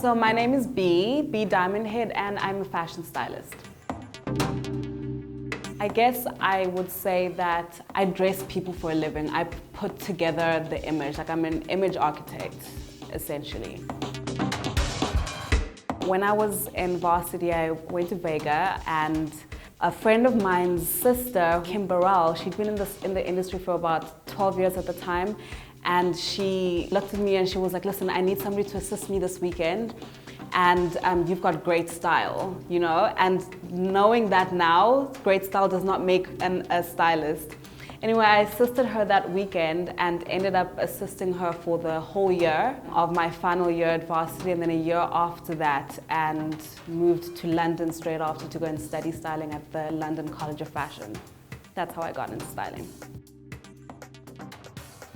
So my name is B Diamondhead, and I'm a fashion stylist. I guess I would say that I dress people for a living. I put together the image, like I'm an image architect, essentially. When I was in varsity, I went to Vega, and a friend of mine's sister, Kim Burrell, she'd been in the industry for about 12 years at the time, and she looked at me and she was like, listen, I need somebody to assist me this weekend, and you've got great style, you know? And knowing that now, great style does not make a stylist. Anyway, I assisted her that weekend and ended up assisting her for the whole year of my final year at varsity, and then a year after that, and moved to London straight after to go and study styling at the London College of Fashion. That's how I got into styling.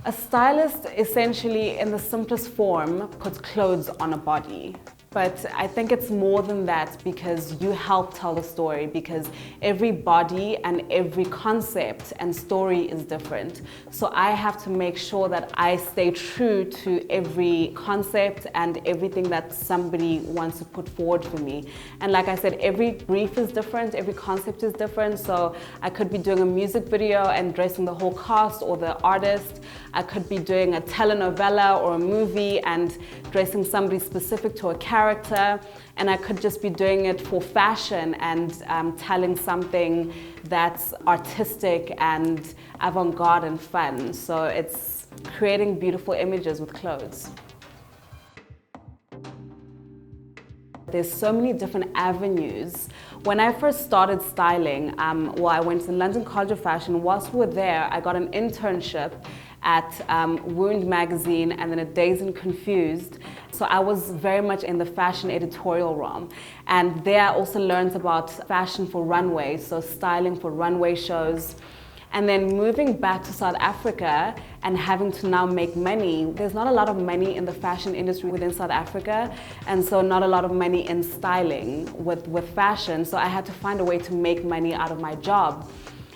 A stylist, essentially, in the simplest form, puts clothes on a body. But I think it's more than that, because you help tell the story, because every body and every concept and story is different. So I have to make sure that I stay true to every concept and everything that somebody wants to put forward for me. And like I said, every brief is different, every concept is different. So I could be doing a music video and dressing the whole cast or the artist. I could be doing a telenovela or a movie and dressing somebody specific to a character, and I could just be doing it for fashion and telling something that's artistic and avant-garde and fun. So it's creating beautiful images with clothes. There's so many different avenues. When I first started styling, I went to the London College of Fashion. Whilst we were there, I got an internship at Wound magazine and then at Dazed and Confused. So I was very much in the fashion editorial realm. And there I also learned about fashion for runways, so styling for runway shows. And then moving back to South Africa and having to now make money. There's not a lot of money in the fashion industry within South Africa, and so not a lot of money in styling with fashion. So I had to find a way to make money out of my job.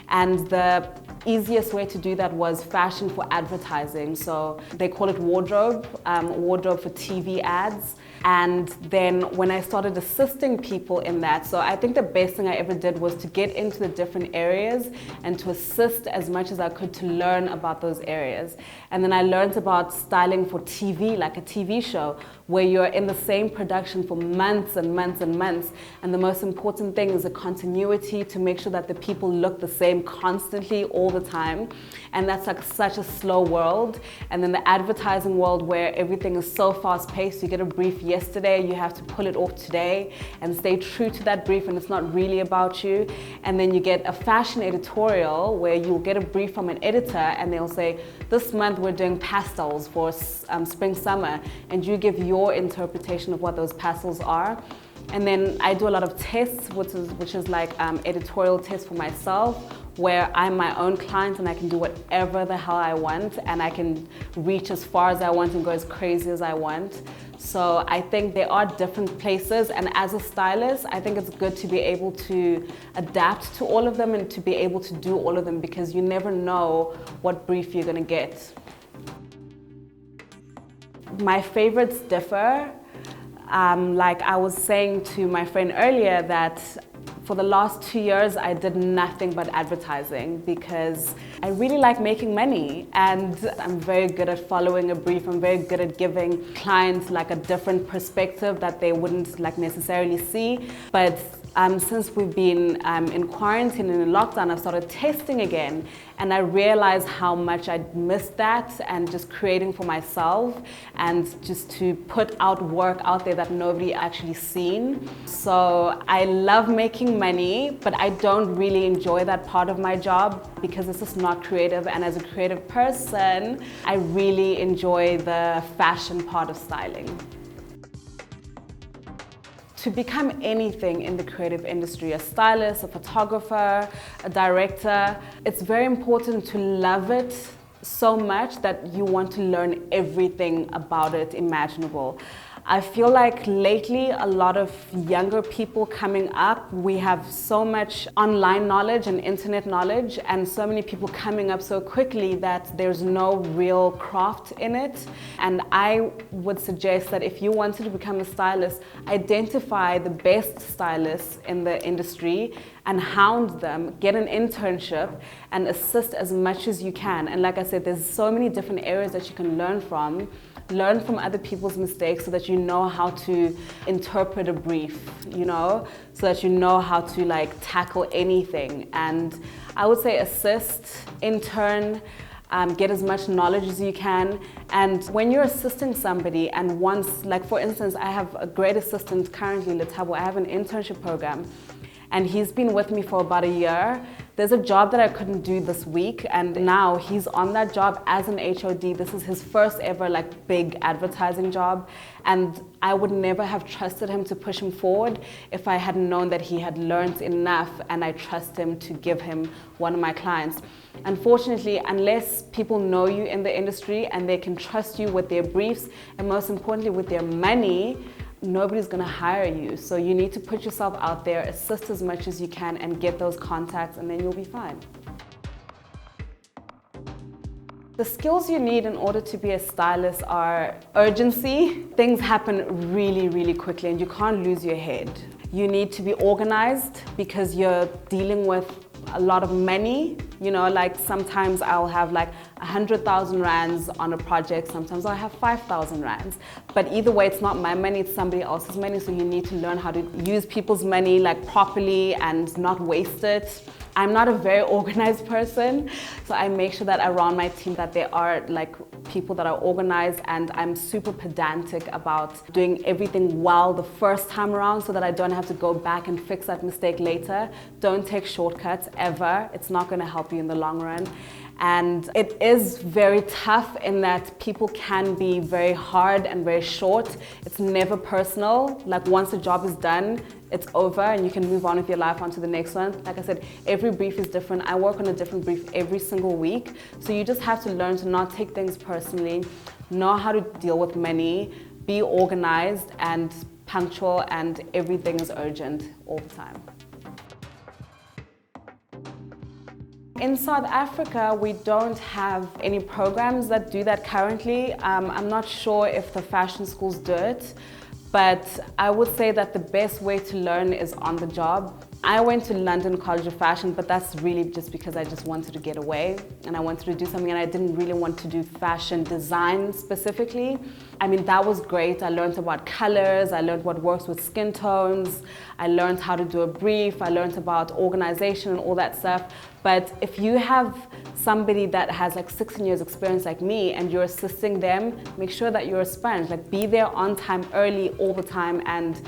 And the easiest way to do that was fashion for advertising. So they call it wardrobe, wardrobe for TV ads. And then when I started assisting people in that, so I think the best thing I ever did was to get into the different areas and to assist as much as I could to learn about those areas. And then I learned about styling for TV, like a TV show, where you're in the same production for months and months and months. And the most important thing is the continuity, to make sure that the people look the same constantly all the time. And that's like such a slow world. And then the advertising world, where everything is so fast paced, you get a brief yesterday, you have to pull it off today and stay true to that brief, and it's not really about you. And then you get a fashion editorial where you'll get a brief from an editor and they'll say, this month we're doing pastels for spring summer, and you give your interpretation of what those pastels are. And then I do a lot of tests, which is like editorial tests for myself, where I'm my own client and I can do whatever the hell I want, and I can reach as far as I want and go as crazy as I want. So I think there are different places, and as a stylist, I think it's good to be able to adapt to all of them and to be able to do all of them, because you never know what brief you're gonna get. My favorites differ. Like I was saying to my friend earlier, that for the last 2 years, I did nothing but advertising, because I really like making money, and I'm very good at following a brief. I'm very good at giving clients like a different perspective that they wouldn't like necessarily see. But since we've been in quarantine and in lockdown, I've started testing again, and I realized how much I'd missed that, and just creating for myself and just to put out work out there that nobody actually seen. So I love making money, but I don't really enjoy that part of my job because it's just not creative. And as a creative person, I really enjoy the fashion part of styling. To become anything in the creative industry, a stylist, a photographer, a director, it's very important to love it so much that you want to learn everything about it imaginable. I feel like lately a lot of younger people coming up, we have so much online knowledge and internet knowledge and so many people coming up so quickly that there's no real craft in it. And I would suggest that if you wanted to become a stylist, identify the best stylists in the industry and hound them, get an internship and assist as much as you can. And like I said, there's so many different areas that you can learn from. Learn from other people's mistakes so that you know how to interpret a brief, you know, so that you know how to like tackle anything. And I would say assist, intern, get as much knowledge as you can. And when you're assisting somebody and once, like for instance, I have a great assistant currently, Letabo, I have an internship program and he's been with me for about a year. There's a job that I couldn't do this week and now he's on that job as an HOD. This is his first ever like big advertising job and I would never have trusted him to push him forward if I hadn't known that he had learned enough and I trust him to give him one of my clients. Unfortunately, unless people know you in the industry and they can trust you with their briefs and most importantly with their money, nobody's gonna hire you. So you need to put yourself out there, assist as much as you can and get those contacts and then you'll be fine. The skills you need in order to be a stylist are urgency. Things happen really, really quickly and you can't lose your head. You need to be organized because you're dealing with a lot of money. You know, like sometimes I'll have like 100,000 rands on a project, sometimes I'll have 5,000 rands. But either way, it's not my money, it's somebody else's money, so you need to learn how to use people's money like properly and not waste it. I'm not a very organized person, so I make sure that around my team that there are like people that are organized, and I'm super pedantic about doing everything well the first time around so that I don't have to go back and fix that mistake later. Don't take shortcuts ever. It's not going to help you in the long run. And it is very tough in that people can be very hard and very short. It's never personal. Like once the job is done, it's over and you can move on with your life onto the next one. Like I said, every brief is different. I work on a different brief every single week. So you just have to learn to not take things personally, know how to deal with money, be organized and punctual, and everything is urgent all the time. In South Africa, we don't have any programs that do that currently. I'm not sure if the fashion schools do it, but I would say that the best way to learn is on the job. I went to London College of Fashion, but that's really just because I just wanted to get away and I wanted to do something and I didn't really want to do fashion design specifically. I mean, that was great. I learned about colors, I learned what works with skin tones, I learned how to do a brief, I learned about organization and all that stuff. But if you have somebody that has like 16 years experience like me and you're assisting them, make sure that you're a sponge. Like be there on time, early, all the time, and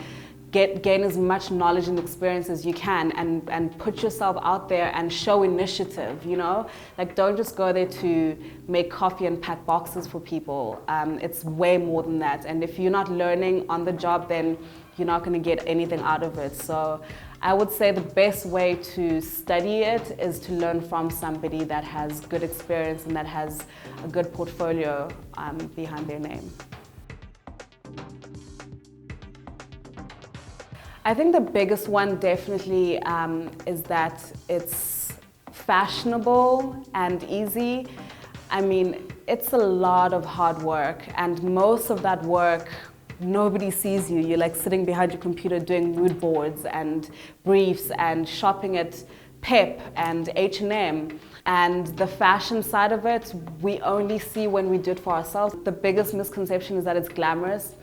gain as much knowledge and experience as you can, and put yourself out there and show initiative, you know? Like don't just go there to make coffee and pack boxes for people. It's way more than that. And if you're not learning on the job, then you're not gonna get anything out of it. So I would say the best way to study it is to learn from somebody that has good experience and that has a good portfolio behind their name. I think the biggest one definitely is that it's fashionable and easy. I mean, it's a lot of hard work, and most of that work, nobody sees you. You're like sitting behind your computer doing mood boards and briefs and shopping at Pep and H&M. And the fashion side of it, we only see when we do it for ourselves. The biggest misconception is that it's glamorous.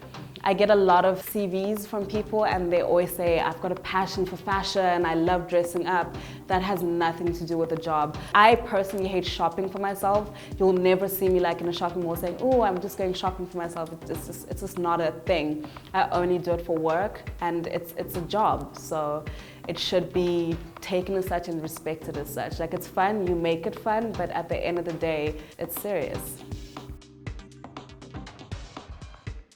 I get a lot of CVs from people and they always say, I've got a passion for fashion, I love dressing up. That has nothing to do with the job. I personally hate shopping for myself. You'll never see me like in a shopping mall saying, oh, I'm just going shopping for myself. It's just not a thing. I only do it for work and it's a job. So it should be taken as such and respected as such. Like it's fun, you make it fun, but at the end of the day, it's serious.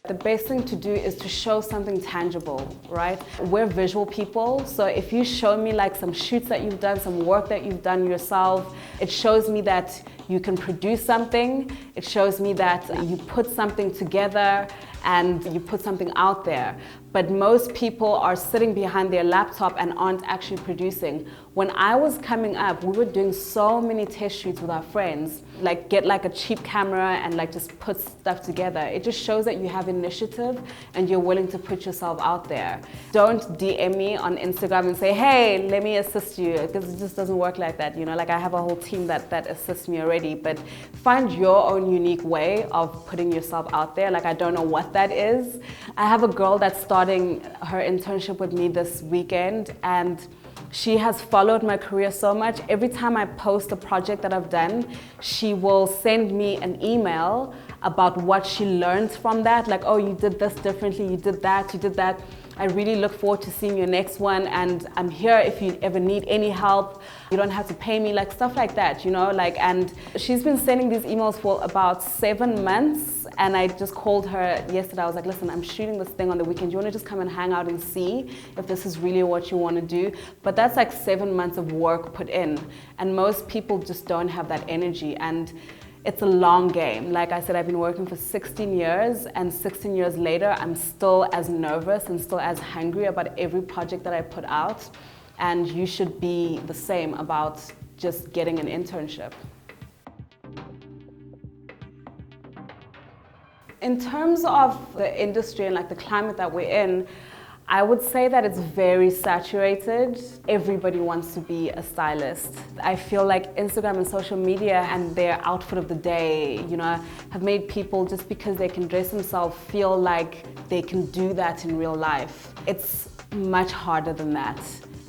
The best thing to do is to show something tangible, right? We're visual people, so if you show me like some shoots that you've done, some work that you've done yourself, it shows me that you can produce something, it shows me that you put something together, and you put something out there. But most people are sitting behind their laptop and aren't actually producing. When I was coming up, we were doing so many test shoots with our friends, like get like a cheap camera and like just put stuff together. It just shows that you have initiative and you're willing to put yourself out there. Don't DM me on Instagram and say, hey, let me assist you, because it just doesn't work like that. You know, like I have a whole team that assists me already, but find your own unique way of putting yourself out there. Like I don't know what that is. I have a girl that's starting her internship with me this weekend, and she has followed my career so much. Every time I post a project that I've done, she will send me an email about what she learned from that. Like, oh, you did this differently, you did that, you did that. I really look forward to seeing your next one, and I'm here if you ever need any help. You don't have to pay me, like stuff like that, you know, like, and she's been sending these emails for about 7 months, and I just called her yesterday. I was like, listen, I'm shooting this thing on the weekend. You want to just come and hang out and see if this is really what you want to do? But that's like 7 months of work put in, and most people just don't have that energy, and it's a long game. Like I said, I've been working for 16 years, and 16 years later, I'm still as nervous and still as hungry about every project that I put out. And you should be the same about just getting an internship. In terms of the industry and like the climate that we're in, I would say that it's very saturated. Everybody wants to be a stylist. I feel like Instagram and social media and their outfit of the day, you know, have made people, just because they can dress themselves, feel like they can do that in real life. It's much harder than that.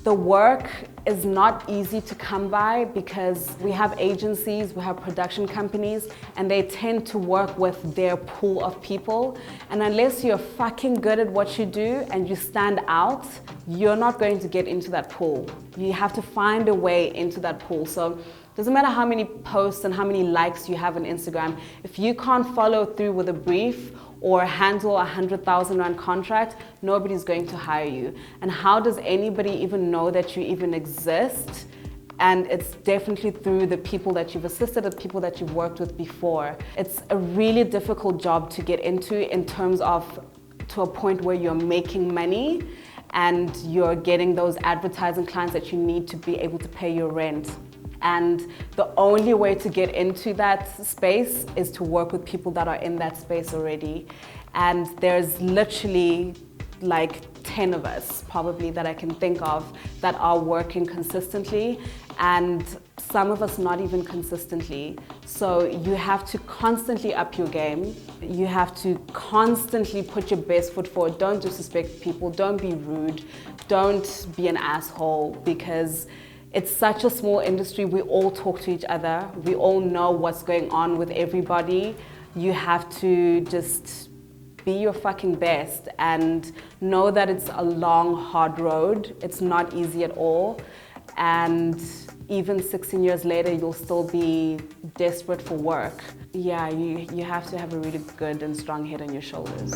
The work is not easy to come by because we have agencies, we have production companies, and they tend to work with their pool of people. And unless you're fucking good at what you do and you stand out, you're not going to get into that pool. You have to find a way into that pool. So it doesn't matter how many posts and how many likes you have on Instagram. If you can't follow through with a brief or handle a 100,000 rand contract, nobody's going to hire you. And how does anybody even know that you even exist? And it's definitely through the people that you've assisted, the people that you've worked with before. It's a really difficult job to get into in terms of to a point where you're making money and you're getting those advertising clients that you need to be able to pay your rent. And the only way to get into that space is to work with people that are in that space already. And there's literally like 10 of us probably that I can think of that are working consistently, and some of us not even consistently. So you have to constantly up your game. You have to constantly put your best foot forward. Don't disrespect people, don't be rude, don't be an asshole, because it's such a small industry. We all talk to each other. We all know what's going on with everybody. You have to just be your fucking best and know that it's a long, hard road. It's not easy at all. And even 16 years later, you'll still be desperate for work. Yeah, you have to have a really good and strong head on your shoulders.